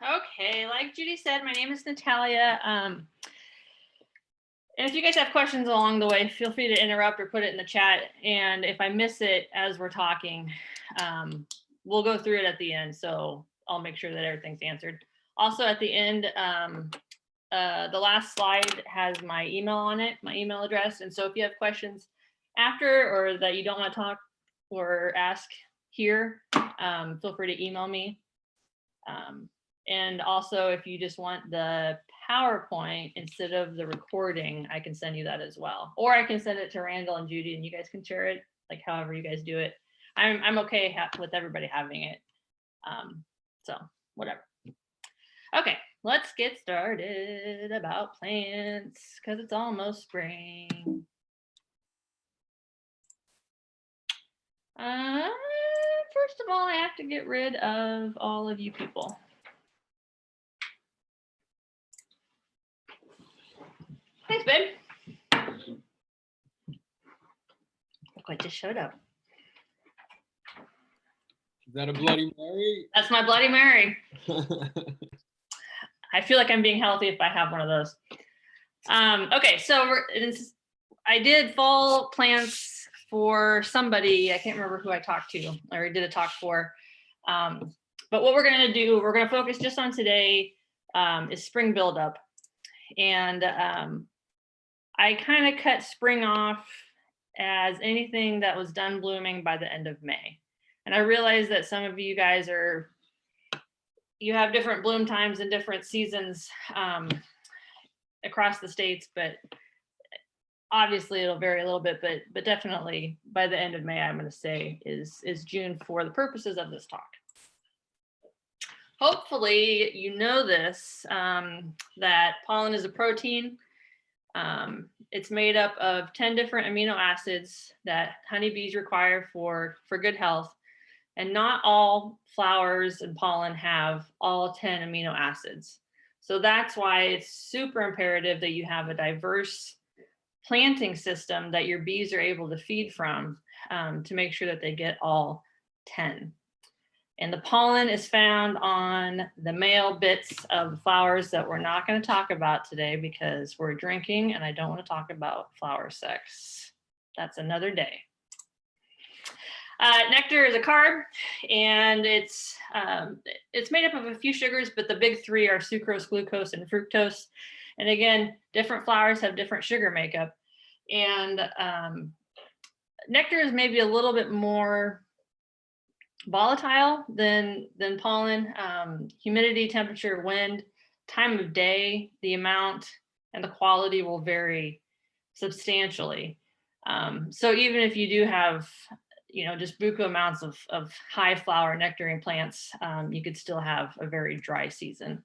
Okay, like Judy said, my name is Natalia. And if you guys have questions along the way, feel free to interrupt or put it in the chat. And if I miss it as we're talking, we'll go through it at the end. So I'll make sure that everything's answered. Also at the end, the last slide has my email on it, my email address. And so if you have questions after or that you don't want to talk or ask here, feel free to email me. And also, if you just want the PowerPoint instead of the recording, I can send you that as well. Or I can send it to Randall and Judy and you guys can share it, like however you guys do it. I'm okay with everybody having it. So whatever. Okay, let's get started about plants because it's almost spring. First of all, I have to get rid of all of you people. Thanks, babe. Look what just showed up. Is that a Bloody Mary? That's my Bloody Mary. I feel like I'm being healthy if I have one of those. Okay, so I did fall plants for somebody. I can't remember who I talked to or did a talk for. But what we're going to do, we're going to focus just on today is spring buildup. And I kind of cut spring off as anything that was done blooming by the end of May. And I realize that some of you guys you have different bloom times and different seasons across the states, but obviously it'll vary a little bit, but definitely by the end of May, I'm going to say is June for the purposes of this talk. Hopefully you know this, that pollen is a protein. It's made up of 10 different amino acids that honeybees require for good health. And not all flowers and pollen have all 10 amino acids. So that's why it's super imperative that you have a diverse planting system that your bees are able to feed from to make sure that they get all 10. And the pollen is found on the male bits of the flowers that we're not going to talk about today because we're drinking and I don't want to talk about flower sex. That's another day. Nectar is a carb and it's made up of a few sugars, but the big three are sucrose, glucose, and fructose. And again, different flowers have different sugar makeup. And nectar is maybe a little bit more volatile than pollen. Humidity, temperature, wind, time of day, the amount and the quality will vary substantially. So even if you do have just buku amounts of high flower nectaring plants, you could still have a very dry season.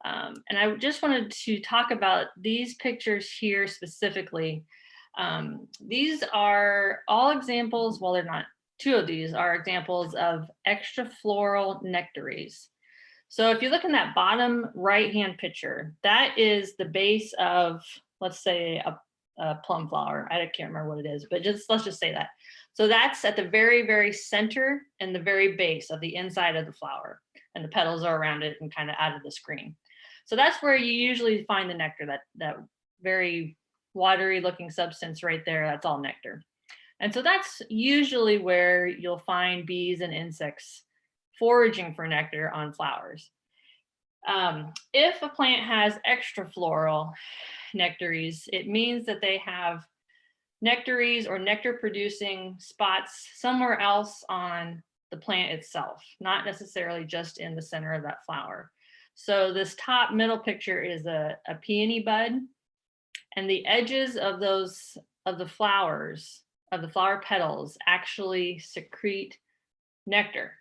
And I just wanted to talk about these pictures here specifically. These are all examples, well, they're not. Two of these are examples of extrafloral nectaries. So if you look in that bottom right-hand picture, that is the base of, let's say, a plum flower. I can't remember what it is, but let's just say that. So that's at the very, very center and the very base of the inside of the flower, and the petals are around it and kind of out of the screen. So that's where you usually find the nectar, that very watery looking substance right there. That's all nectar. And so that's usually where you'll find bees and insects foraging for nectar on flowers. If a plant has extrafloral nectaries, it means that they have nectaries or nectar producing spots somewhere else on the plant itself, not necessarily just in the center of that flower. So this top middle picture is a peony bud, and the edges of the flower petals actually secrete nectar.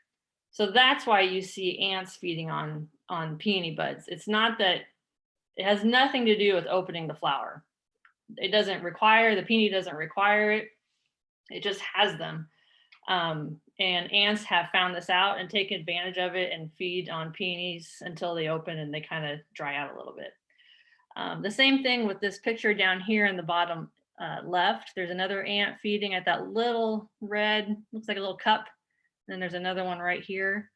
So that's why you see ants feeding on peony buds. It's not that, it has nothing to do with opening the flower. It doesn't require, the peony doesn't require it. It just has them. And ants have found this out and take advantage of it and feed on peonies until they open and they kind of dry out a little bit. The same thing with this picture down here in the bottom left. There's another ant feeding at that little red, looks like a little cup. And then there's another one right here.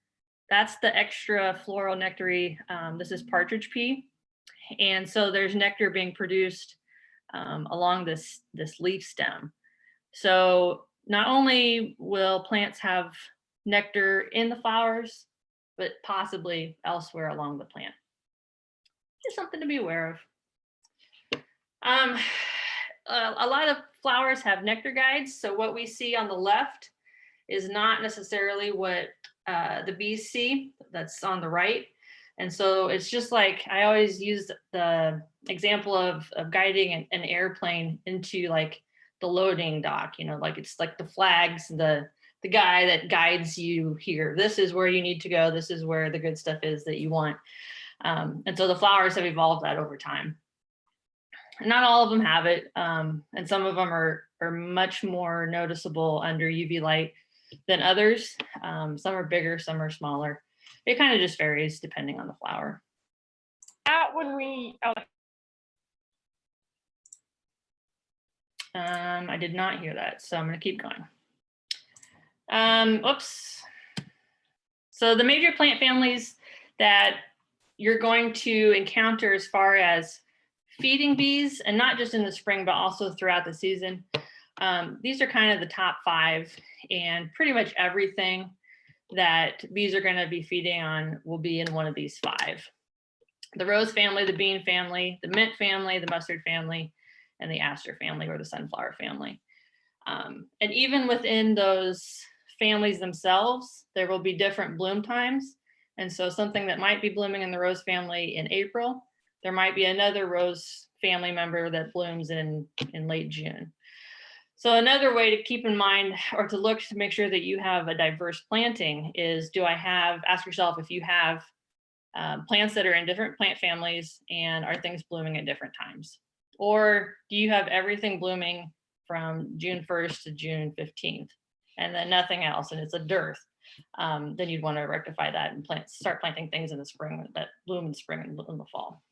that's the extra floral nectary. This is partridge pea. And so there's nectar being produced along this leaf stem. So not only will plants have nectar in the flowers, but possibly elsewhere along the plant. Just something to be aware of. A lot of flowers have nectar guides. So what we see on the left is not necessarily what the bees see that's on the right. And so it's just like, I always use the example of guiding an airplane into like the loading dock, like it's like the flags, the guy that guides you here. This is where you need to go. This is where the good stuff is that you want. And so the flowers have evolved that over time. Not all of them have it. And some of them are much more noticeable under UV light than others. Some are bigger, some are smaller. It kind of just varies depending on the flower. I did not hear that, so I'm going to keep going. Oops. So the major plant families that you're going to encounter as far as feeding bees, and not just in the spring, but also throughout the season. These are kind of the top 5, and pretty much everything that bees are going to be feeding on will be in one of these 5. The rose family, the bean family, the mint family, the mustard family, and the aster family or the sunflower family. And even within those families themselves, there will be different bloom times. And so something that might be blooming in the rose family in April, there might be another rose family member that blooms in late June. So another way to keep in mind or to look to make sure that you have a diverse planting is, ask yourself if you have plants that are in different plant families, and are things blooming at different times? Or do you have everything blooming from June 1st to June 15th and then nothing else, and it's a dearth? Then you'd want to rectify that and start planting things in the spring that bloom in spring and in the fall.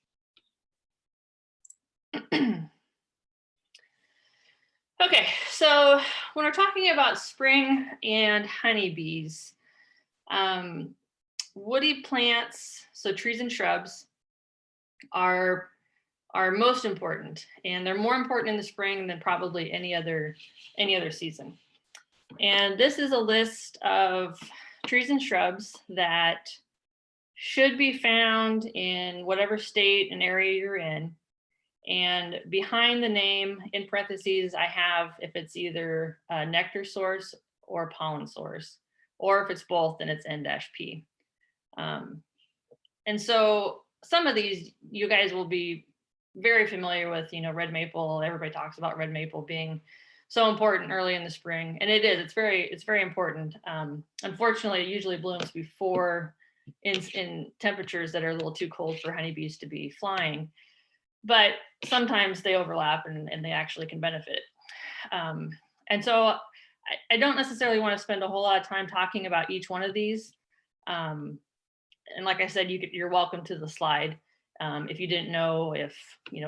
Okay, so when we're talking about spring and honeybees, woody plants, so trees and shrubs, are most important, and they're more important in the spring than probably any other season. And this is a list of trees and shrubs that should be found in whatever state and area you're in. And behind the name, in parentheses, I have if it's either a nectar source or pollen source, or if it's both, then it's N-P. And so some of these you guys will be very familiar with, red maple. Everybody talks about red maple being so important early in the spring, and it is. It's very important. Unfortunately, it usually blooms before in temperatures that are a little too cold for honeybees to be flying. But sometimes they overlap and they actually can benefit. And so I don't necessarily want to spend a whole lot of time talking about each one of these. And like I said, you're welcome to the slide if you didn't know if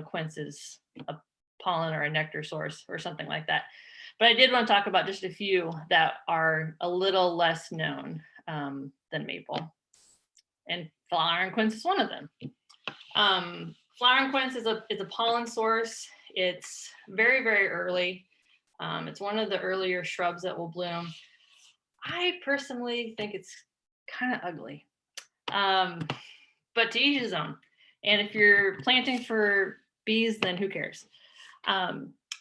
quince is a pollen or a nectar source or something like that. But I did want to talk about just a few that are a little less known than maple. And flowering quince is one of them. Flowering quince is a pollen source. It's very, very early. It's one of the earlier shrubs that will bloom. I personally think it's kind of ugly, but to each his own. And if you're planting for bees, then who cares?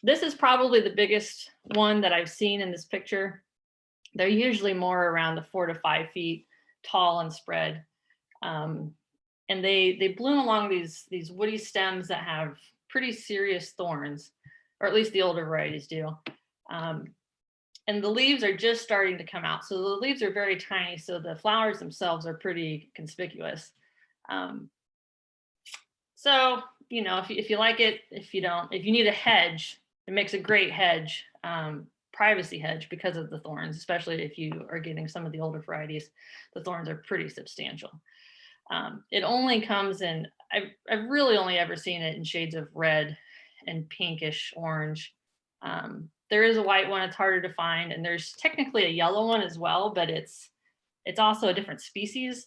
This is probably the biggest one that I've seen in this picture. They're usually more around the 4 to 5 feet tall and spread. And they bloom along these woody stems that have pretty serious thorns, or at least the older varieties do. And the leaves are just starting to come out. So the leaves are very tiny. So the flowers themselves are pretty conspicuous. So, if you like it, if you don't, if you need a hedge, it makes a great hedge, privacy hedge, because of the thorns, especially if you are getting some of the older varieties. The thorns are pretty substantial. It only comes in, I've really only ever seen it in shades of red and pinkish orange. There is a white one, it's harder to find, and there's technically a yellow one as well, but it's it's also a different species.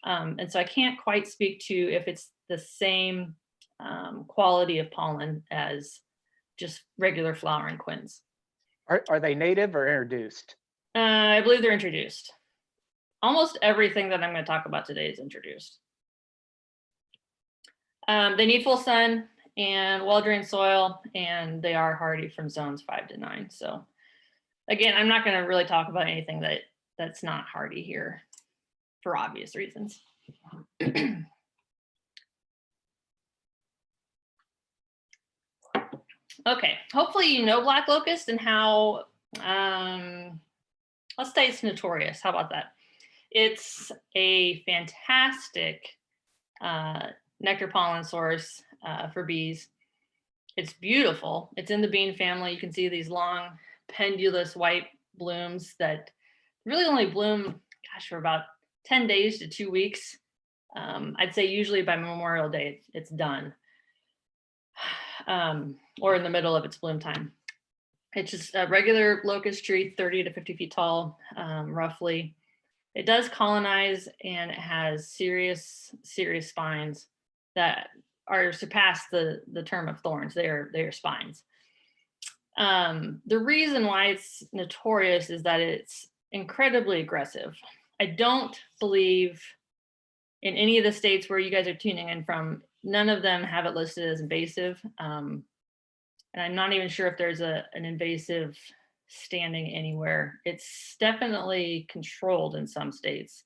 And so I can't quite speak to if it's the same quality of pollen as just regular flowering quince. Are they native or introduced? I believe they're introduced. Almost everything that I'm going to talk about today is introduced. They need full sun and well-drained soil, and they are hardy from zones 5 to 9. So again, I'm not going to really talk about anything that's not hardy here for obvious reasons. Okay, hopefully you know black locust and how, let's say it's notorious. How about that? It's a fantastic nectar pollen source for bees. It's beautiful. It's in the bean family. You can see these long pendulous white blooms that really only bloom, gosh, for about 10 days to 2 weeks. I'd say usually by Memorial Day, it's done. Or in the middle of its bloom time. It's just a regular locust tree, 30 to 50 feet tall, roughly. It does colonize, and it has serious spines that are surpass the term of thorns. They are spines. The reason why it's notorious is that it's incredibly aggressive. I don't believe in any of the states where you guys are tuning in from, none of them have it listed as invasive. And I'm not even sure if there's an invasive standing anywhere. It's definitely controlled in some states.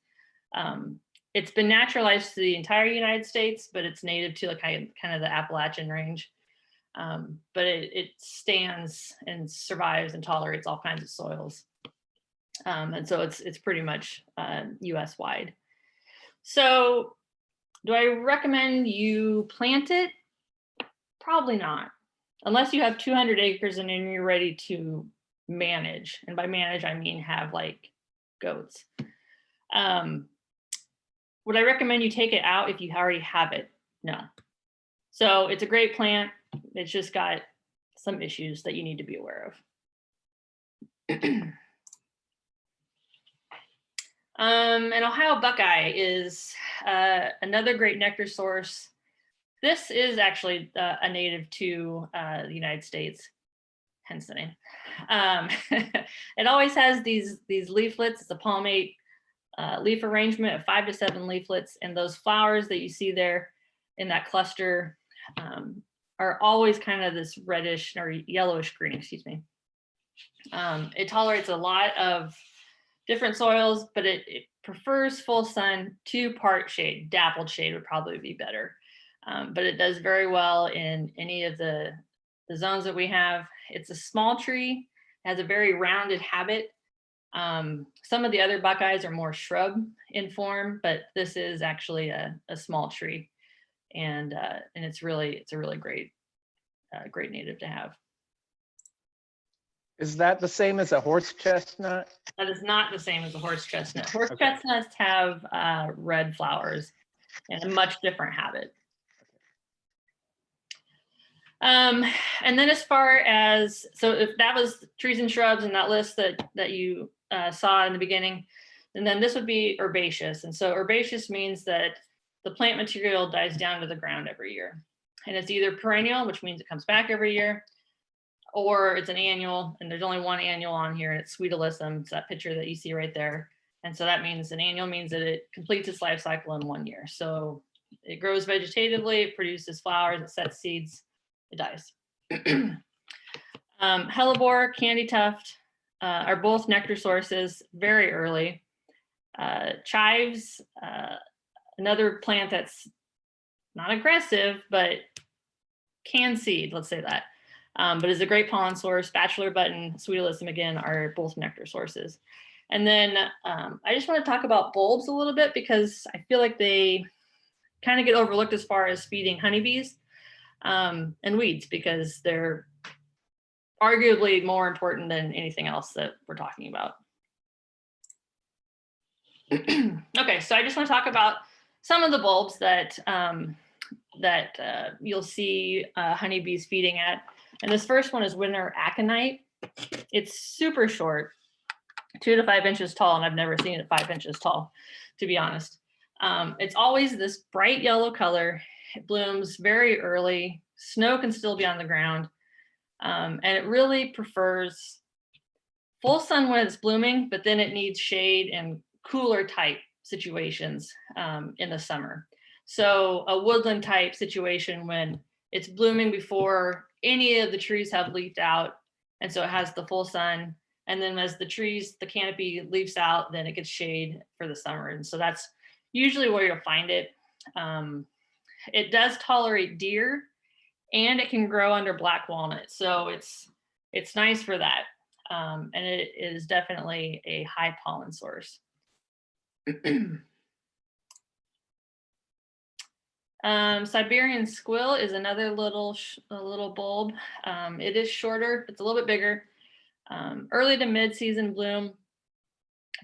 It's been naturalized to the entire United States, but it's native to kind of the Appalachian range. But it stands and survives and tolerates all kinds of soils. And so it's pretty much US wide. So do I recommend you plant it? Probably not, unless you have 200 acres and then you're ready to manage. And by manage, I mean have like goats. Would I recommend you take it out if you already have it? No. So it's a great plant. It's just got some issues that you need to be aware of. And Ohio buckeye is another great nectar source. This is actually a native to the United States, hence the name. It always has these leaflets. It's a palmate leaf arrangement of 5 to 7 leaflets, and those flowers that you see there in that cluster are always kind of this reddish or yellowish green, excuse me. It tolerates a lot of different soils, but it prefers full sun to part shade. Dappled shade would probably be better. But it does very well in any of the zones that we have. It's a small tree, has a very rounded habit. Some of the other buckeyes are more shrub in form, but this is actually a small tree, and it's a really great native to have. Is that the same as a horse chestnut? That is not the same as a horse chestnut. Horse chestnuts have red flowers and a much different habit. And then as far as, so if that was trees and shrubs in that list that you saw in the beginning, and then this would be herbaceous. And so herbaceous means that the plant material dies down to the ground every year. And it's either perennial, which means it comes back every year, or it's an annual, and there's only one annual on here, and it's Sweet Alyssum. It's that picture that you see right there. And so that means an annual means that it completes its life cycle in 1 year. So it grows vegetatively, it produces flowers, it sets seeds, it dies. Hellebore, candy tuft are both nectar sources very early. Chives, another plant that's not aggressive, but can seed, let's say that. But is a great pollen source. Bachelor button, Sweet Alyssum, again, are both nectar sources. And then I just want to talk about bulbs a little bit because I feel like they kind of get overlooked as far as feeding honeybees and weeds, because they're arguably more important than anything else that we're talking about. Okay, so I just want to talk about some of the bulbs that you'll see honeybees feeding at. And this first one is winter aconite. It's super short, 2 to 5 inches tall, and I've never seen it 5 inches tall, to be honest. It's always this bright yellow color. It blooms very early. Snow can still be on the ground. And it really prefers full sun when it's blooming, but then it needs shade and cooler type situations in the summer. So a woodland type situation when it's blooming before any of the trees have leafed out, and so it has the full sun. And then as the trees, the canopy leaves out, then it gets shade for the summer. And so that's usually where you'll find it. It does tolerate deer, and it can grow under black walnut. So it's nice for that. And it is definitely a high pollen source. Siberian squill is another little bulb. It is shorter, it's a little bit bigger. Early to mid-season bloom,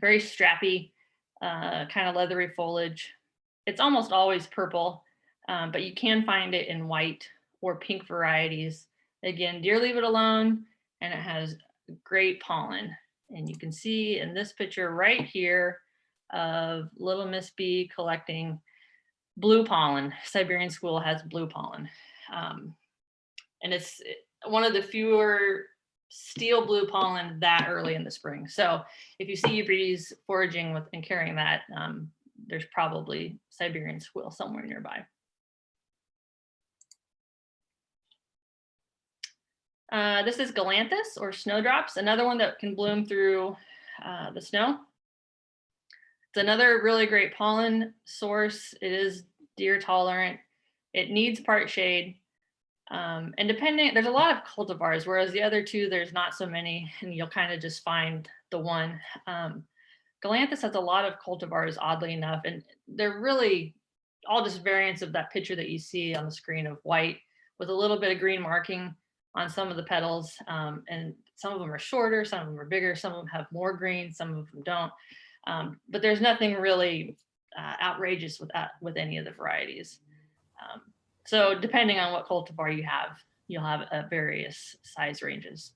very strappy, kind of leathery foliage. It's almost always purple, but you can find it in white or pink varieties. Again, deer leave it alone, and it has great pollen. And you can see in this picture right here of little Miss Bee collecting blue pollen. Siberian squirrel has blue pollen. And it's one of the fewer steel blue pollen that early in the spring. So if you see your bees foraging with and carrying that, there's probably Siberian squirrel somewhere nearby. This is galanthus or snowdrops, another one that can bloom through the snow. It's another really great pollen source. It is deer tolerant. It needs part shade. And depending, there's a lot of cultivars, whereas the other two, there's not so many, and you'll kind of just find the one. Galanthus has a lot of cultivars, oddly enough, and they're really all just variants of that picture that you see on the screen of white with a little bit of green marking on some of the petals. And some of them are shorter, some of them are bigger, some of them have more green, some of them don't. But there's nothing really outrageous with any of the varieties. So depending on what cultivar you have, you'll have various size ranges.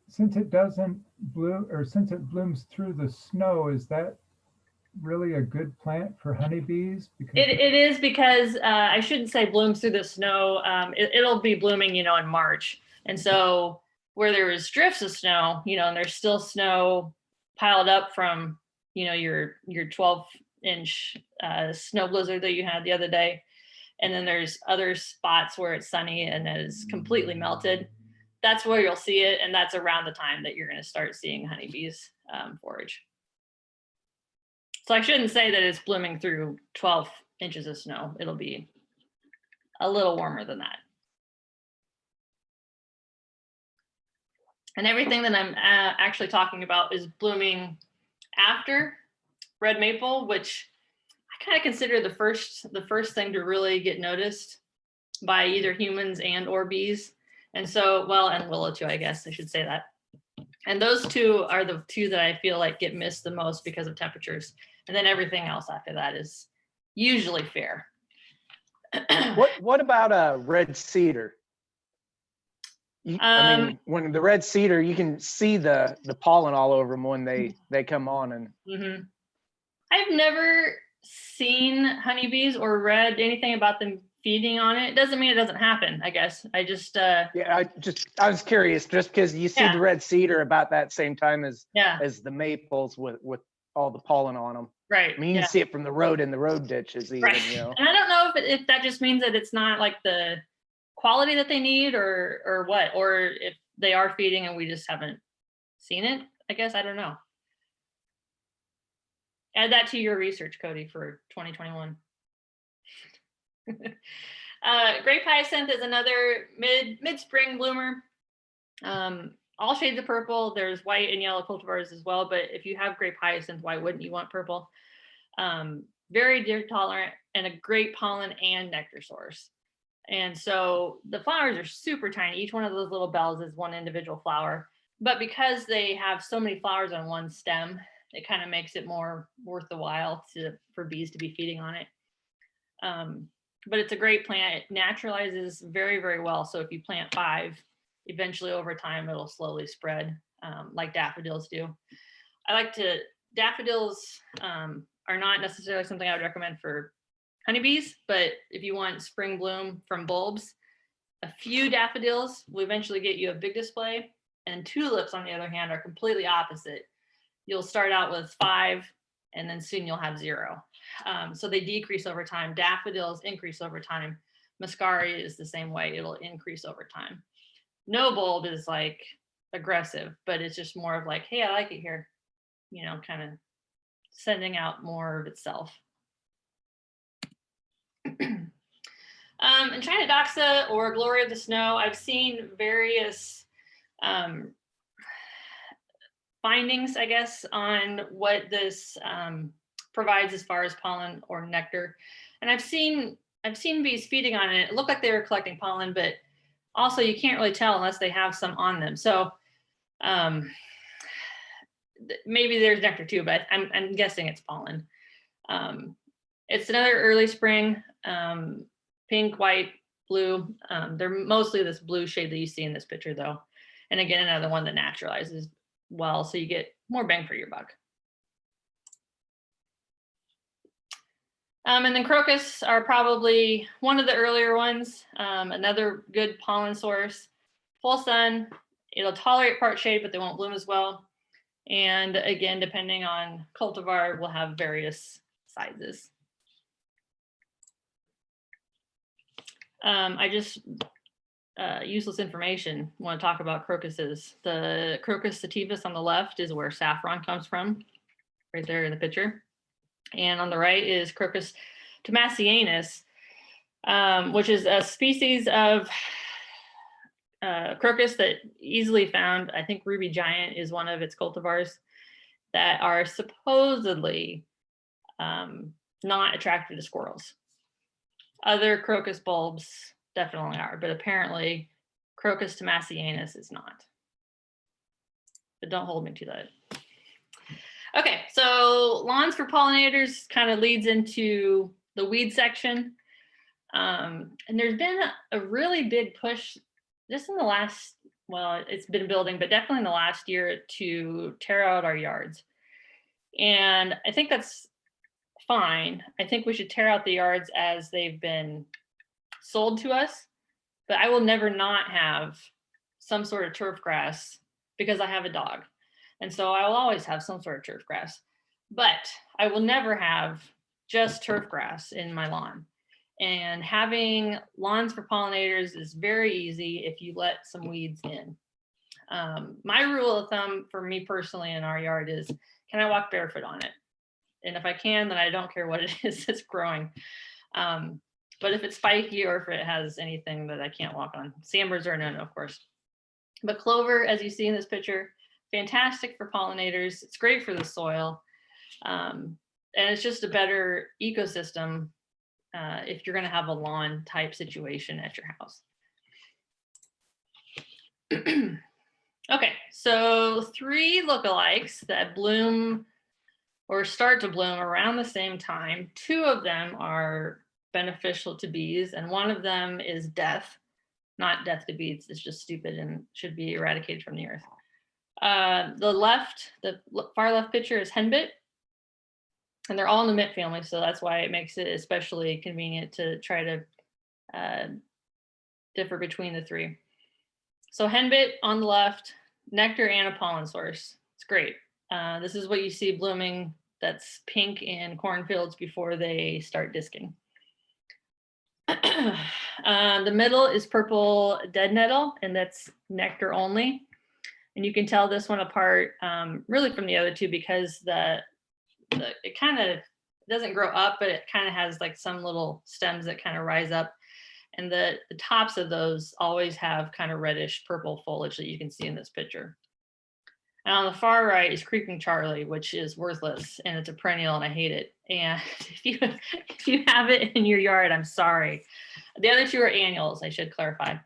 Since it doesn't bloom, or since it blooms through the snow, is that really a good plant for honeybees? Because it is, because I shouldn't say blooms through the snow. It'll be blooming, in March. And so where there is drifts of snow, and there's still snow piled up from, your 12-inch snow blizzard that you had the other day. And then there's other spots where it's sunny and it is completely melted. That's where you'll see it. And that's around the time that you're going to start seeing honeybees forage. So I shouldn't say that it's blooming through 12 inches of snow. It'll be a little warmer than that. And everything that I'm actually talking about is blooming after red maple, which I kind of consider the first thing to really get noticed by either humans and or bees. And so, and willow too, I guess I should say that. And those two are the two that I feel like get missed the most because of temperatures. And then everything else after that is usually fair. What about red cedar? I mean, when the red cedar, you can see the pollen all over them when they come on. And I've never seen honeybees or read anything about them feeding on it. It doesn't mean it doesn't happen, I guess. I just I was curious, just because you see the red cedar about that same time as the maples with all the pollen on them. Right. I mean, you can see it from the road in the road ditches even, right. And I don't know if that just means that it's not like the quality that they need or what, or if they are feeding and we just haven't seen it. I guess, I don't know. Add that to your research, Cody, for 2021. Grape hyacinth is another mid-spring bloomer. All shades of purple. There's white and yellow cultivars as well, but if you have grape hyacinth, why wouldn't you want purple? Very deer tolerant and a great pollen and nectar source. And so the flowers are super tiny. Each one of those little bells is one individual flower, but because they have so many flowers on one stem, it kind of makes it more worth the while for bees to be feeding on it. But it's a great plant. It naturalizes very, very well. So if you plant 5, eventually over time, it'll slowly spread like daffodils do. Daffodils are not necessarily something I would recommend for honeybees, but if you want spring bloom from bulbs, a few daffodils will eventually get you a big display, and tulips, on the other hand, are completely opposite. You'll start out with 5, and then soon you'll have 0. So they decrease over time. Daffodils increase over time. Muscari is the same way. It'll increase over time. No bulb is like aggressive, but it's just more of like, hey, I like it here, you know, kind of sending out more of itself. In China Doxa or Glory of the Snow, I've seen various findings, I guess, on what this provides as far as pollen or nectar. And I've seen bees feeding on it. It looked like they were collecting pollen, but also you can't really tell unless they have some on them. So maybe there's nectar too, but I'm guessing it's pollen. It's another early spring, pink, white, blue. They're mostly this blue shade that you see in this picture though. And again, another one that naturalizes well, so you get more bang for your buck. And then crocus are probably one of the earlier ones, another good pollen source. Full sun, it'll tolerate part shade, but they won't bloom as well. And again, depending on cultivar, we'll have various sizes. Useless information, want to talk about crocuses. The Crocus sativus on the left is where saffron comes from, right there in the picture. And on the right is Crocus tomasianus, which is a species of crocus that easily found. I think Ruby Giant is one of its cultivars that are supposedly not attracted to squirrels. Other crocus bulbs definitely are, but apparently Crocus tomasianus is not. But don't hold me to that. Okay, so lawns for pollinators kind of leads into the weed section. And there's been a really big push just in the last, well, it's been building, but definitely in the last year to tear out our yards. And I think that's fine. I think we should tear out the yards as they've been sold to us, but I will never not have some sort of turf grass because I have a dog. And so I will always have some sort of turf grass, but I will never have just turf grass in my lawn. And having lawns for pollinators is very easy if you let some weeds in. My rule of thumb for me personally in our yard is, can I walk barefoot on it? And if I can, then I don't care what it is that's growing. But if it's spiky or if it has anything that I can't walk on, sandbirds are a no-no, of course. But clover, as you see in this picture, fantastic for pollinators. It's great for the soil. And it's just a better ecosystem if you're going to have a lawn type situation at your house. Okay, so 3 lookalikes that bloom or start to bloom around the same time. 2 of them are beneficial to bees, and one of them is death. Not death to bees, it's just stupid and should be eradicated from the earth. The far left picture is henbit, and they're all in the mint family, so that's why it makes it especially convenient to try to differ between the 3. So henbit on the left, nectar and a pollen source. It's great. This is what you see blooming that's pink in cornfields before they start disking. The middle is purple dead nettle, and that's nectar only. And you can tell this one apart really from the other 2 because it kind of doesn't grow up, but it kind of has like some little stems that kind of rise up. And the tops of those always have kind of reddish purple foliage that you can see in this picture. And on the far right is Creeping Charlie, which is worthless, and it's a perennial, and I hate it. And if you have it in your yard, I'm sorry. The other 2 are annuals, I should clarify.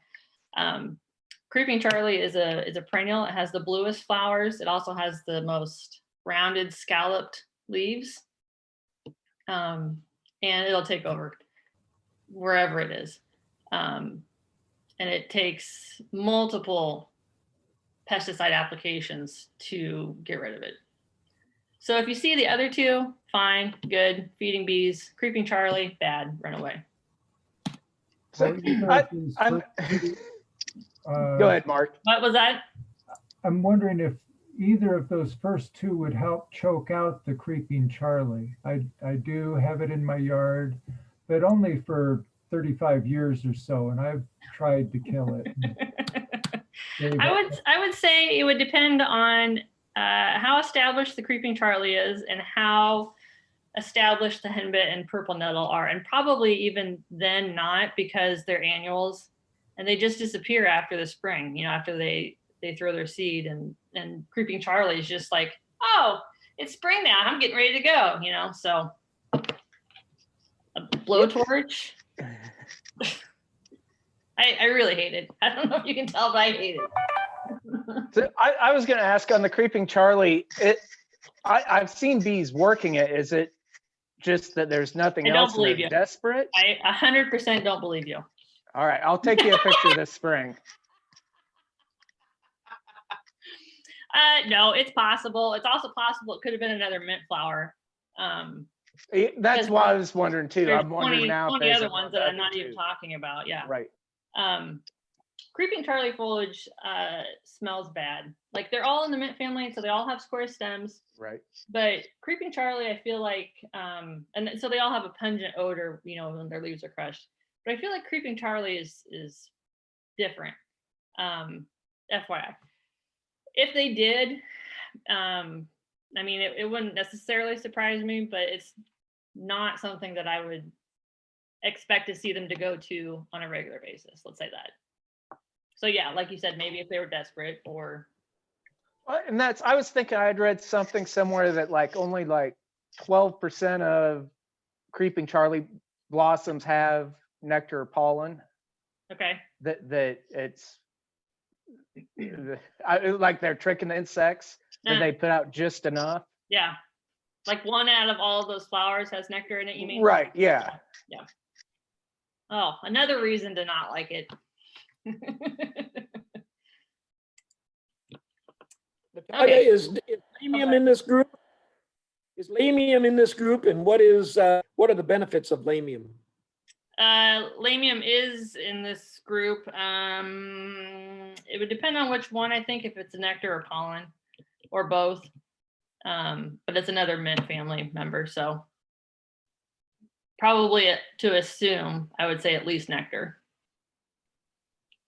Creeping Charlie is a perennial. It has the bluest flowers. It also has the most rounded, scalloped leaves. And it'll take over wherever it is. and it takes multiple pesticide applications to get rid of it. So if you see the other two, fine, good, feeding bees. Creeping Charlie, bad, run away. So I'm go ahead, Mark. What was that? I'm wondering if either of those first two would help choke out the creeping Charlie. I do have it in my yard, but only for 35 years or so, and I've tried to kill it. I would say it would depend on how established the creeping Charlie is and how established the henbit and purple nettle are, and probably even then not, because they're annuals and they just disappear after the spring, you know, after they throw their seed, and creeping Charlie is just like, oh, it's spring now, I'm getting ready to go, you know. So a blowtorch. I really hate it. I don't know if you can tell, but I hate it. So I was going to ask on the creeping Charlie, I've seen bees working it. Is it just that there's nothing else and they're desperate? I 100% don't believe you. All right, I'll take you a picture this spring. No, it's possible. It's also possible it could have been another mint flower. That's why I was wondering too. I'm wondering 20, now. 20 other ones that I'm not even talking about. Yeah. Right. Creeping Charlie foliage smells bad. Like they're all in the mint family, so they all have square stems. Right. But Creeping Charlie, I feel like, and so they all have a pungent odor, you know, when their leaves are crushed. But I feel like Creeping Charlie is different. FYI. If they did, I mean, it wouldn't necessarily surprise me, but it's not something that I would expect to see them to go to on a regular basis. Let's say that. So yeah, like you said, maybe if they were desperate or. And I was thinking I'd read something somewhere that like only like 12% of Creeping Charlie blossoms have nectar or pollen. Okay. That it's like they're tricking the insects, that they put out just enough. Yeah. Like one out of all of those flowers has nectar in it, you mean? Right, yeah. Yeah. Oh, another reason to not like it. Natalia, is lamium in this group? Is lamium in this group, and what are the benefits of lamium? Lamium is in this group. It would depend on which one, I think, if it's a nectar or pollen or both. But it's another mint family member, so probably to assume, I would say at least nectar.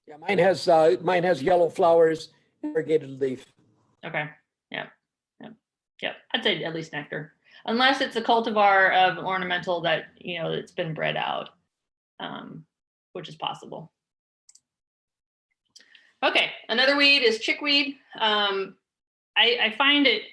Yeah, mine has yellow flowers, variegated leaf. Okay. Yeah. I'd say at least nectar, unless it's a cultivar of ornamental that, you know, it's been bred out, which is possible. Okay, another weed is chickweed. I find it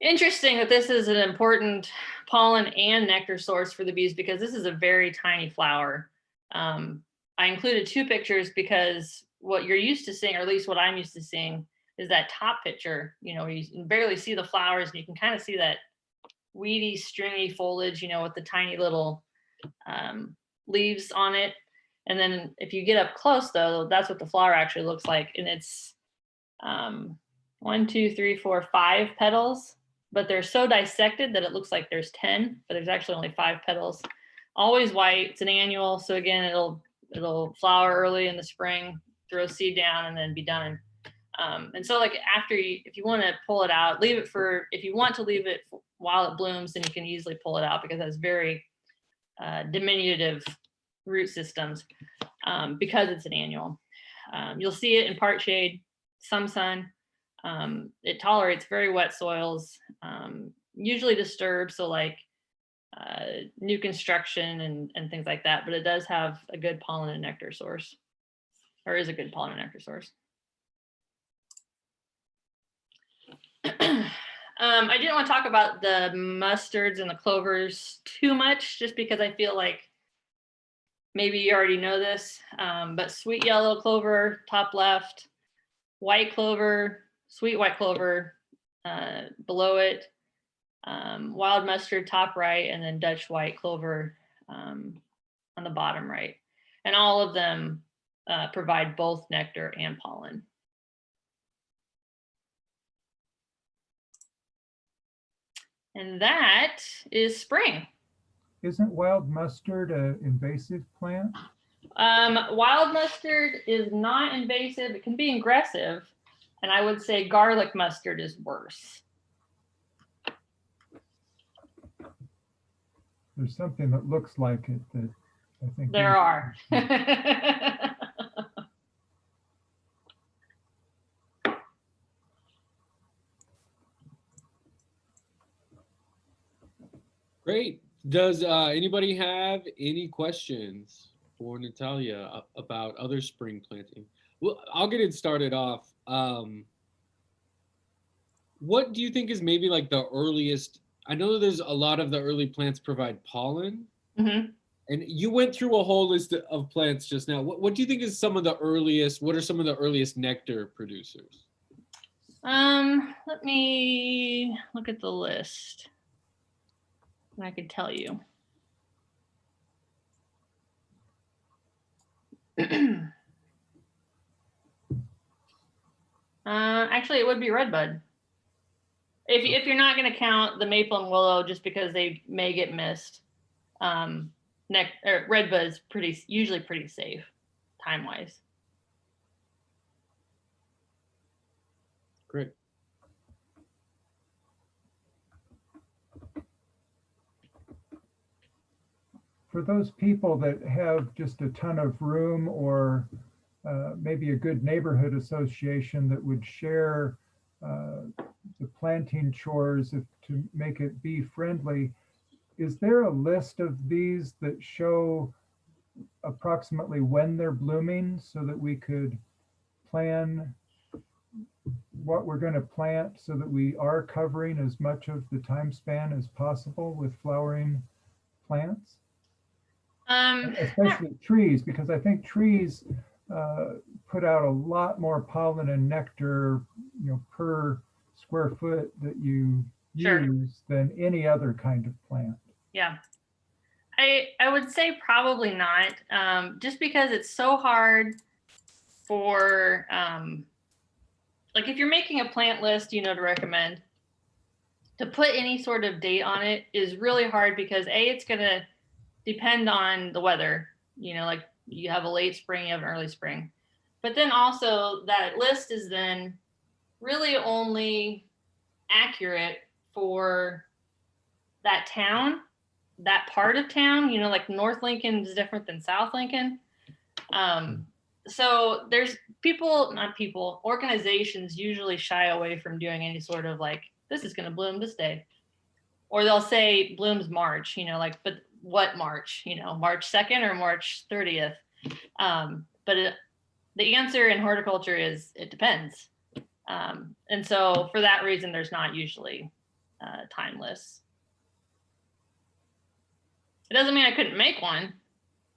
interesting that this is an important pollen and nectar source for the bees, because this is a very tiny flower. I included two pictures because what you're used to seeing, or at least what I'm used to seeing, is that top picture. You know, you can barely see the flowers, and you can kind of see that weedy, stringy foliage, you know, with the tiny little leaves on it. And then if you get up close, though, that's what the flower actually looks like. And it's 1, 2, 3, 4, 5 petals, but they're so dissected that it looks like there's 10, but there's actually only 5 petals. Always white. It's an annual, so again, it'll flower early in the spring, throw seed down, and then be done. And so, like, if you want to pull it out, if you want to leave it while it blooms, then you can easily pull it out, because that's very diminutive root systems, because it's an annual. You'll see it in part shade, some sun. It tolerates very wet soils, usually disturbed, so like new construction and things like that, but it does have a good pollen and nectar source, or is a good pollen and nectar source. I didn't want to talk about the mustards and the clovers too much, just because I feel like maybe you already know this, but sweet yellow clover, top left, white clover, sweet white clover below it, wild mustard top right, and then Dutch white clover on the bottom right. And all of them provide both nectar and pollen. And that is spring. Isn't wild mustard an invasive plant? Wild mustard is not invasive. It can be aggressive. And I would say garlic mustard is worse. There's something that looks like it that I think. There are. Great. Does anybody have any questions for Natalia about other spring planting? Well, I'll get it started off. What do you think is maybe like the earliest? I know there's a lot of the early plants provide pollen. Mm-hmm. And you went through a whole list of plants just now. What do you think is some of the earliest? What are some of the earliest nectar producers? Let me look at the list. And I can tell you. Actually, it would be redbud. If you're not going to count the maple and willow, just because they may get missed, redbud is usually pretty safe, time-wise. Great. For those people that have just a ton of room or maybe a good neighborhood association that would share the planting chores to make it bee friendly, is there a list of these that show approximately when they're blooming so that we could plan what we're going to plant so that we are covering as much of the time span as possible with flowering plants? Especially trees, because I think trees put out a lot more pollen and nectar, per square foot that you use than any other kind of plant. Yeah, I would say probably not, just because it's so hard for, like if you're making a plant list, to recommend, to put any sort of date on it is really hard because it's going to depend on the weather, like you have a late spring, you have an early spring. But then also that list is then really only accurate for that town, that part of town, like North Lincoln is different than South Lincoln. So there's organizations usually shy away from doing any sort of like, this is going to bloom this day. Or they'll say blooms March, but what March, March 2nd or March 30th. But the answer in horticulture is it depends. And so for that reason, there's not usually time lists. It doesn't mean I couldn't make one,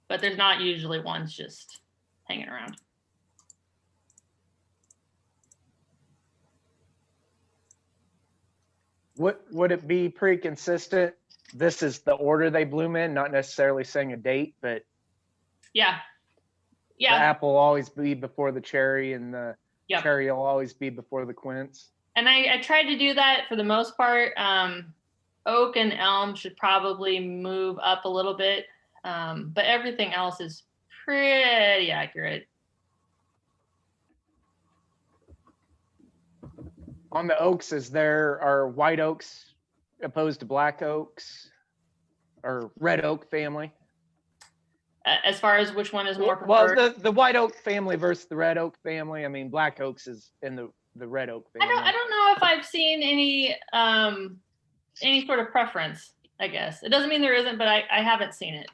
but there's not usually ones just hanging around. Would it be pretty consistent? This is the order they bloom in, not necessarily saying a date, but yeah. The apple will always be before the cherry, and the cherry will always be before the quince. And I tried to do that for the most part. Oak and elm should probably move up a little bit, but everything else is pretty accurate. On the oaks, are white oaks opposed to black oaks or red oak family? As far as which one is more preferred? Well, the white oak family versus the red oak family. I mean, black oaks is in the red oak family. I don't know if I've seen any sort of preference, I guess. It doesn't mean there isn't, but I haven't seen it.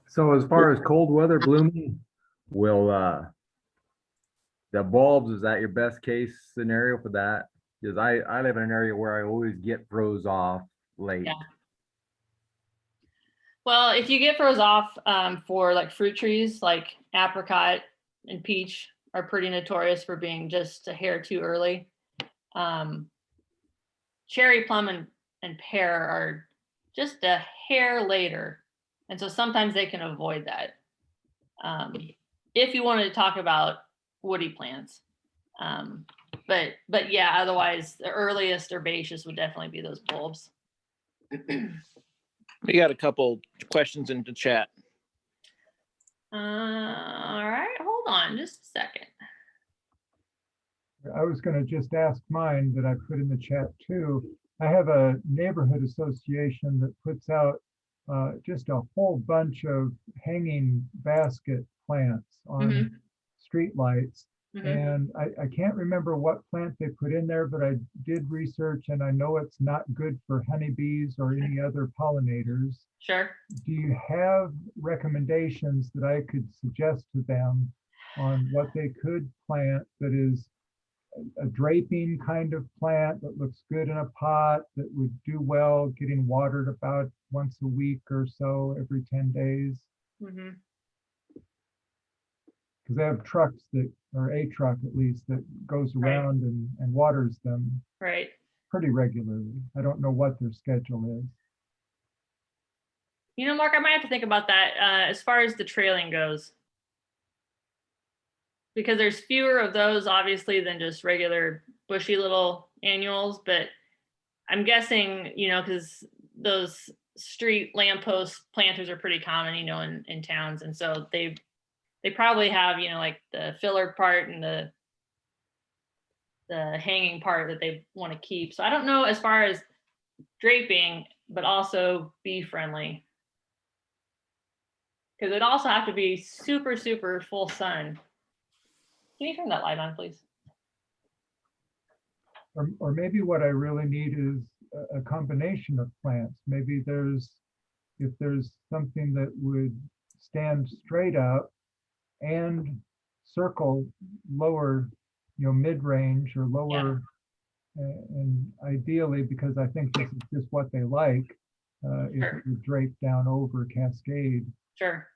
So as far as cold weather blooming, will the bulbs, is that your best case scenario for that? Because I live in an area where I always get froze off late. Yeah. Well, if you get froze off for like fruit trees, like apricot and peach are pretty notorious for being just a hair too early. cherry, plum, and pear are just a hair later. And so sometimes they can avoid that. If you wanted to talk about woody plants. But yeah, otherwise the earliest herbaceous would definitely be those bulbs. We got a couple questions in the chat. All right, hold on just a second. I was going to just ask mine that I put in the chat too. I have a neighborhood association that puts out just a whole bunch of hanging basket plants on street lights. And I can't remember what plant they put in there, but I did research and I know it's not good for honeybees or any other pollinators. Sure. Do you have recommendations that I could suggest to them on what they could plant that is a draping kind of plant that looks good in a pot, that would do well getting watered about once a week or so every 10 days? Because they have trucks that, or a truck at least, that goes around and waters them pretty regularly. I don't know what their schedule is. You know, Mark, I might have to think about that as far as the trailing goes. Because there's fewer of those, obviously, than just regular bushy little annuals. But I'm guessing, you know, because those street lamppost planters are pretty common, you know, in towns. And so they probably have, you know, like the filler part and the hanging part that they want to keep. So I don't know as far as draping, but also bee friendly. Because it'd also have to be super, super full sun. Can you turn that light on, please? Or maybe what I really need is a combination of plants. Maybe if there's something that would stand straight up and circle lower, you know, mid-range or lower, and ideally, because I think this is just what they like, if it would drape down over cascade. Sure.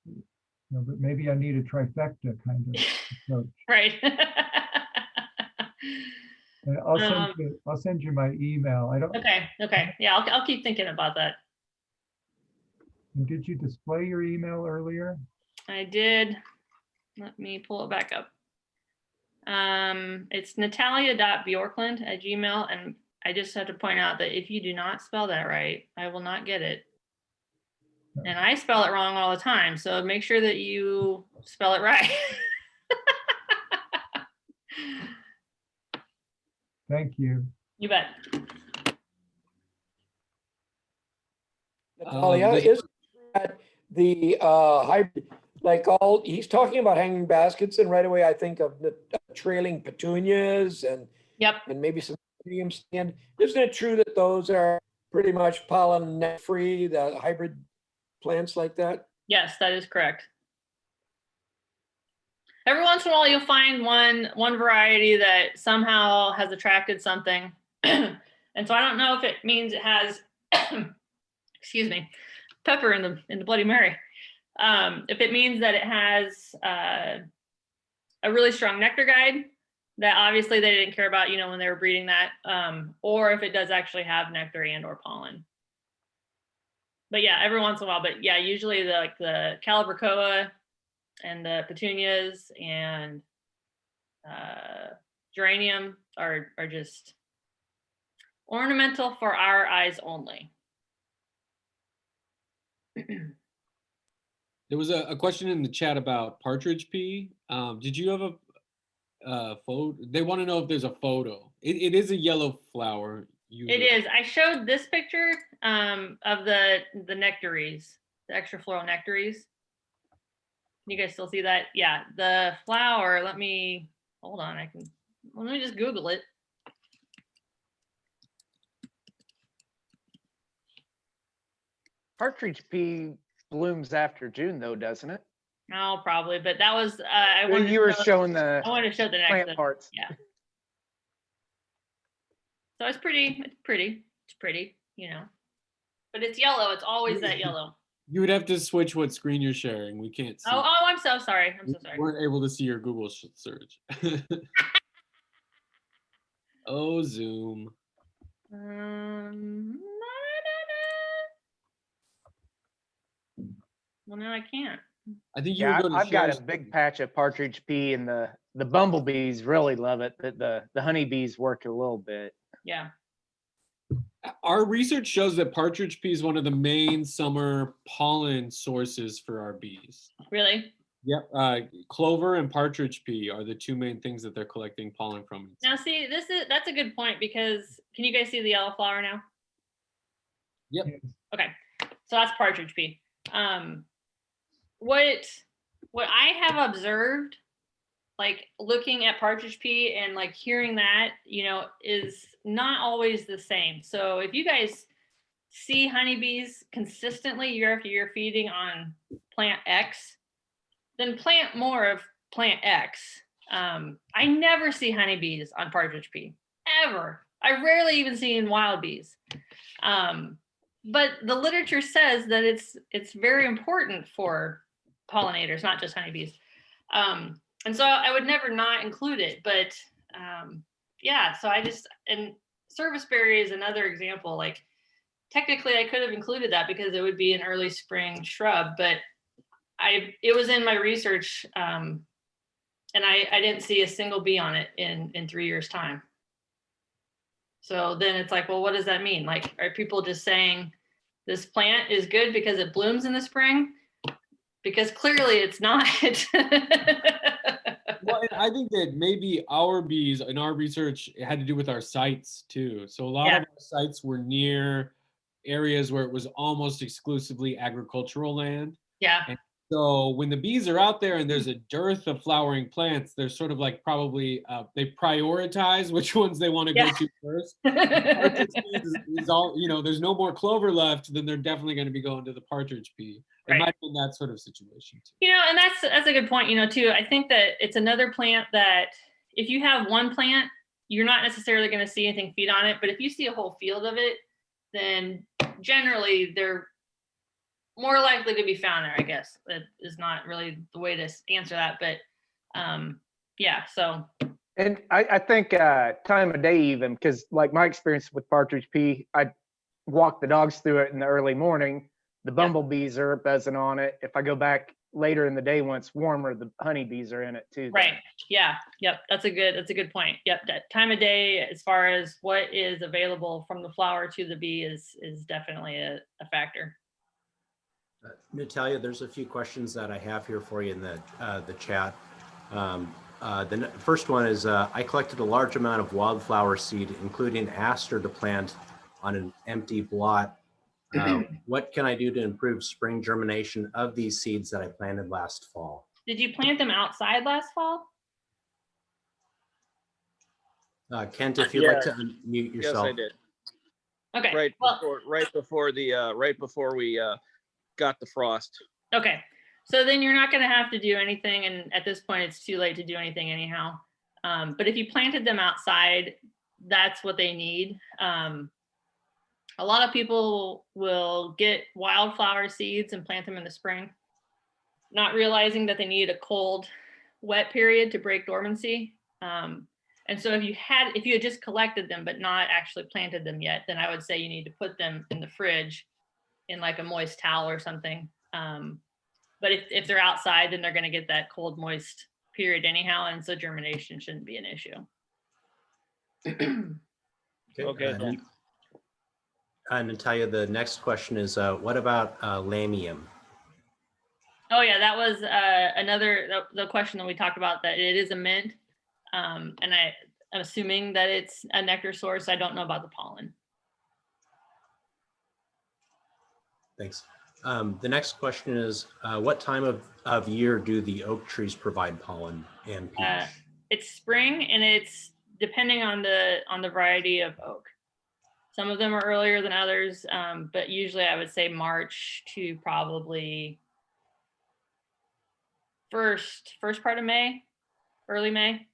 You know, but maybe I need a trifecta kind of approach. Right. And I'll send you my email. I don't. Okay. Yeah, I'll keep thinking about that. And did you display your email earlier? I did. Let me pull it back up. It's natalia.bjorklund@gmail.com, and I just have to point out that if you do not spell that right, I will not get it. And I spell it wrong all the time, so make sure that you spell it right. Thank you. You bet. Natalia, is that the hybrid, like he's talking about hanging baskets, and right away I think of the trailing petunias and maybe some medium stand. Isn't it true that those are pretty much pollen net free, the hybrid plants like that? Yes, that is correct. Every once in a while, you'll find one variety that somehow has attracted something, and so I don't know if it means it has, excuse me, pepper in the Bloody Mary. If it means that it has a really strong nectar guide that obviously they didn't care about, you know, when they were breeding that, or if it does actually have nectar and/or pollen. But yeah, every once in a while. But yeah, usually the Calibrachoa and the petunias and geranium are just ornamental for our eyes only. There was a question in the chat about partridge pea. Did you have a photo? They want to know if there's a photo. It is a yellow flower. Usually. It is. I showed this picture of the nectaries, the extra floral nectaries. You guys still see that? Yeah, the flower. Let me hold on. Let me just Google it. Partridge pea blooms after June, though, doesn't it? Oh, probably. But that was I Well, wanted you to were show, showing the I wanted to show the plant next parts. Yeah. So it's pretty. It's pretty. It's pretty. You know, but it's yellow. It's always that yellow. You would have to switch what screen you're sharing. We can't see. Oh, I'm so sorry. I'm so sorry. We weren't able to see your Google search. Oh, Zoom. Well, no, I can't. I think you Yeah, were going to I've got share a big patch of partridge pea, and the bumblebees really love it. The honeybees work a little bit. Yeah. Our research shows that partridge pea is one of the main summer pollen sources for our bees. Really? Yep. Clover and partridge pea are the two main things that they're collecting pollen from. Now, see, that's a good point, because can you guys see the yellow flower now? Yep. Okay, so that's partridge pea. What I have observed, like looking at partridge pea and like hearing that, is not always the same. So if you guys see honeybees consistently year after year feeding on plant X, then plant more of plant X. I never see honeybees on partridge pea, ever. I rarely even see in wild bees. But the literature says that it's very important for pollinators, not just honeybees. And so I would never not include it, but yeah, so and serviceberry is another example. Like technically I could have included that because it would be an early spring shrub, but it was in my research, and I didn't see a single bee on it in 3 years' time. So then it's like, well, what does that mean? Like, are people just saying this plant is good because it blooms in the spring? Because clearly it's not. Well, and I think that maybe our bees in our research, it had to do with our sites too. So a lot of our sites were near areas where it was almost exclusively agricultural land. Yeah. And so when the bees are out there and there's a dearth of flowering plants, they're sort of like probably they prioritize which ones they want to go to first. Partridge pea is all, there's no more clover left, then they're definitely going to be going to the partridge pea. It might be in that sort of situation too. And that's a good point, too. I think that it's another plant that if you have one plant, you're not necessarily going to see anything feed on it. But if you see a whole field of it, then generally they're more likely to be found there, I guess. That is not really the way to answer that, but yeah, so. And I think time of day even, because like my experience with partridge pea, I walk the dogs through it in the early morning. The bumblebees are buzzing on it. If I go back later in the day when it's warmer, the honeybees are in it too. Right. Yeah. Yep. That's a good point. Yep. That time of day, as far as what is available from the flower to the bee, is definitely a factor. Natalia, there's a few questions that I have here for you in the chat. The first one is, I collected a large amount of wildflower seed, including aster, to plant on an empty blot. What can I do to improve spring germination of these seeds that I planted last fall? Did you plant them outside last fall? Kent, if you'd like to unmute yourself. Yes, I did. Okay. Right before we got the frost. Okay. So then you're not going to have to do anything. And at this point, it's too late to do anything anyhow. But if you planted them outside, that's what they need. A lot of people will get wildflower seeds and plant them in the spring, not realizing that they need a cold, wet period to break dormancy. And so if you had just collected them but not actually planted them yet, then I would say you need to put them in the fridge in like a moist towel or something. But if they're outside, then they're going to get that cold, moist period anyhow, and so germination shouldn't be an issue. Okay. Natalia, the next question is, what about lamium? Oh yeah, that was the question that we talked about, that it is a mint. And I'm assuming that it's a nectar source. I don't know about the pollen. Thanks. The next question is, what time of year do the oak trees provide pollen and peach? It's spring, and it's depending on the variety of oak. Some of them are earlier than others, but usually I would say March to probably first part of May, early May.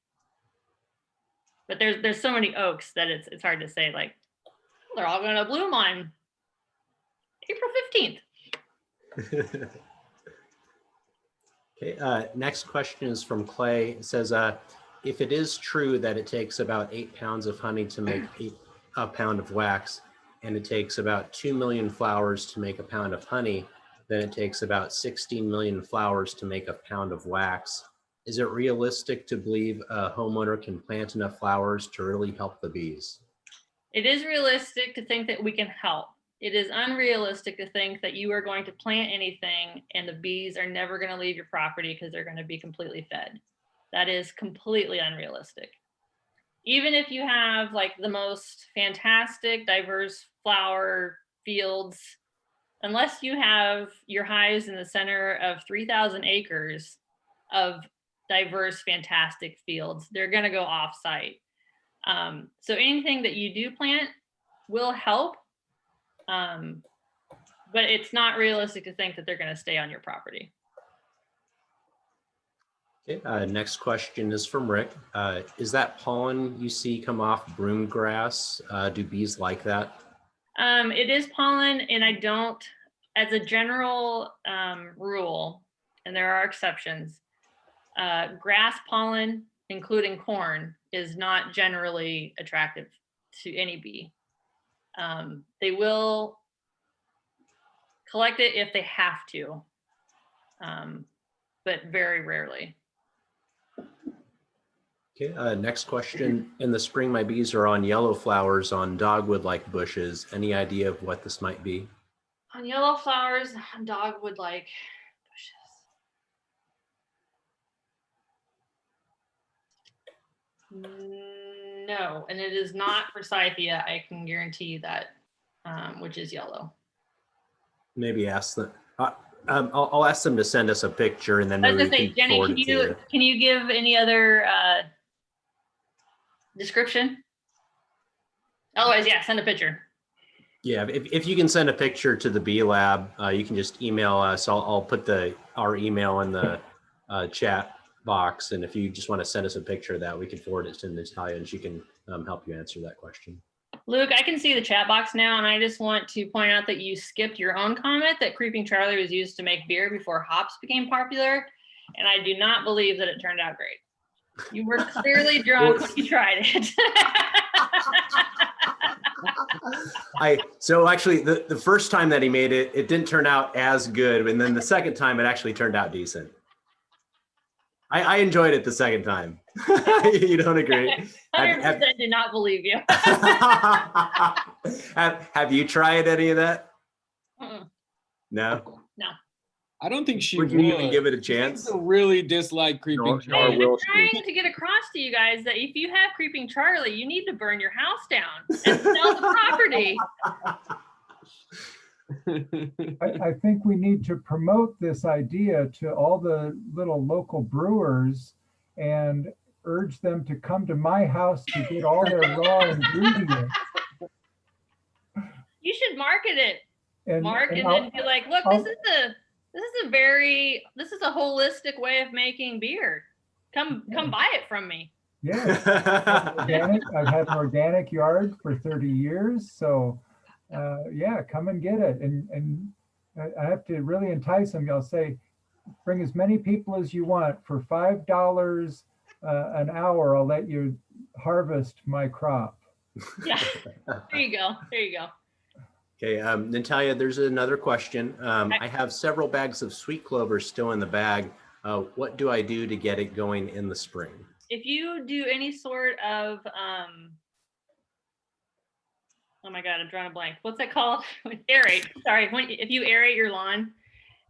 But there's so many oaks that it's hard to say, like, they're all going to bloom on April 15th. Okay, next question is from Clay. It says, if it is true that it takes about 8 pounds of honey to make a pound of wax, and it takes about 2 million flowers to make a pound of honey, then it takes about 16 million flowers to make a pound of wax. Is it realistic to believe a homeowner can plant enough flowers to really help the bees? It is realistic to think that we can help. It is unrealistic to think that you are going to plant anything and the bees are never going to leave your property because they're going to be completely fed. That is completely unrealistic. Even if you have like the most fantastic, diverse flower fields, unless you have your hives in the center of 3,000 acres of diverse, fantastic fields, they're going to go off site. So anything that you do plant will help, but it's not realistic to think that they're going to stay on your property. Okay, next question is from Rick. Is that pollen you see come off broom grass? Do bees like that? It is pollen, and I don't, as a general rule, and there are exceptions, grass pollen, including corn, is not generally attractive to any bee. They will collect it if they have to, but very rarely. Okay, next question. In the spring, my bees are on yellow flowers on dogwood-like bushes. Any idea of what this might be? On yellow flowers, on dogwood-like bushes. No, and it is not forsythia. I can guarantee you that, which is yellow. Maybe ask them. I'll ask them to send us a picture, and then maybe we can Jenny, forward it to you. can you give any other description? Otherwise, yeah, send a picture. Yeah, if you can send a picture to the Bee Lab, you can just email us. I'll put our email in the chat box, and if you just want to send us a picture of that, we can forward it to Natalia, and she can help you answer that question. Luke, I can see the chat box now, and I just want to point out that you skipped your own comment that Creeping Charlie was used to make beer before hops became popular, and I do not believe that it turned out great. You were clearly drunk when you tried it. So actually, the first time that he made it, it didn't turn out as good, and then the second time it actually turned out decent. I enjoyed it the second time. You don't agree? 100% do not believe you. Have you tried any of that? No? No. I don't think she would. You even give it a chance? She really dislike Creeping Charlie. I'm trying to get across to you guys that if you have Creeping Charlie, you need to burn your house down and sell the property. I think we need to promote this idea to all the little local brewers and urge them to come to my house to get all their raw ingredients. You should market it, Mark, and then then be like, look, this is a holistic way of making beer. Come buy it from me. Yeah, I've had an organic yard for 30 years, so yeah, come and get it. And I have to really entice them. I'll say, bring as many people as you want. For $5 an hour, I'll let you harvest my crop. Yeah, there you go. There you go. Okay, Natalia, there's another question. I have several bags of sweet clover still in the bag. What do I do to get it going in the spring? If you do any sort of, oh my God, I'm drawing a blank. What's that called? Aerate. Sorry. If you aerate your lawn,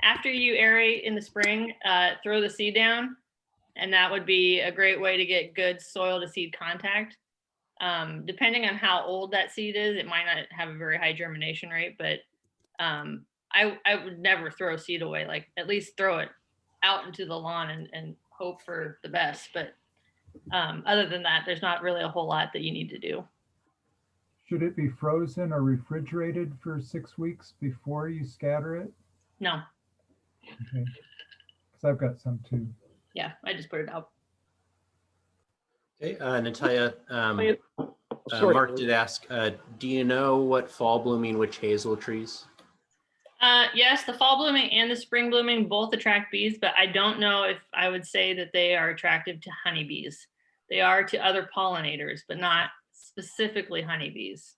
after you aerate in the spring, throw the seed down, and that would be a great way to get good soil to seed contact. Depending on how old that seed is, it might not have a very high germination rate, but I would never throw seed away. Like, at least throw it out into the lawn and hope for the best. But other than that, there's not really a whole lot that you need to do. Should it be frozen or refrigerated for 6 weeks before you scatter it? No. Okay, because I've got some too. Yeah, I just put it out. Okay, Natalia, Mark did ask, do you know what fall blooming witch hazel trees? Yes, the fall blooming and the spring blooming both attract bees, but I don't know if I would say that they are attractive to honeybees. They are to other pollinators, but not specifically honeybees.